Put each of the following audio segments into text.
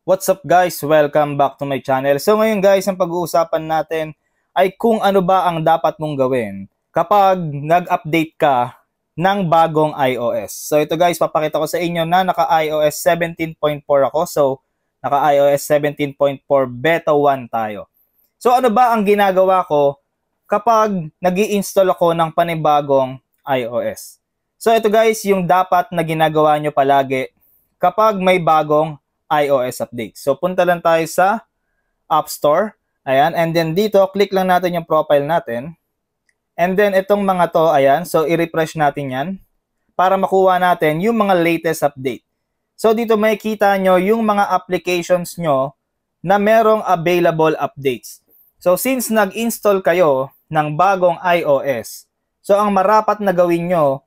What's up guys? Welcome back to my channel. So ngayon guys, ang pag-uusapan natin ay kung ano ba ang dapat mong gawin kapag nag-update ka ng bagong iOS. So ito guys, papakita ko sa inyo na naka-iOS 17.4 ako. So naka-iOS 17.4 Beta 1 tayo. So ano ba ang ginagawa ko kapag nag-i-install ako ng panibagong iOS? So ito guys, yung dapat na ginagawa nyo palagi kapag may bagong iOS update. So punta lang tayo sa App Store. Ayan, and then dito, click lang natin yung profile natin. And then itong mga to, ayan, so i-refresh natin yan para makuha natin yung mga latest update. So dito makikita nyo yung mga applications nyo na merong available updates. So since nag-install kayo ng bagong iOS, so ang marapat na gawin nyo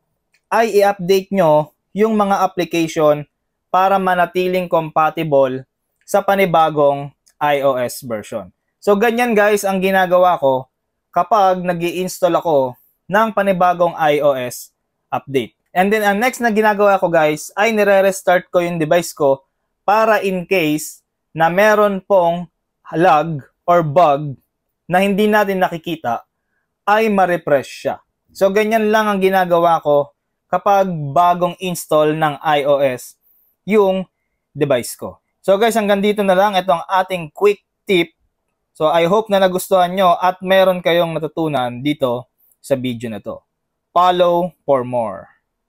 ay i-update nyo yung mga application para manatiling compatible sa panibagong iOS version. So ganyan guys ang ginagawa ko kapag nag-i-install ako ng panibagong iOS update. And then ang next na ginagawa ko guys ay nire-restart ko yung device ko para in case na meron pong lag or bug na hindi natin nakikita ay ma-refresh siya. So ganyan lang ang ginagawa ko kapag bagong install ng iOS yung device ko. So guys, hanggang dito na lang itong ating quick tip. So I hope na nagustuhan nyo at meron kayong natutunan dito sa video na to. Follow for more.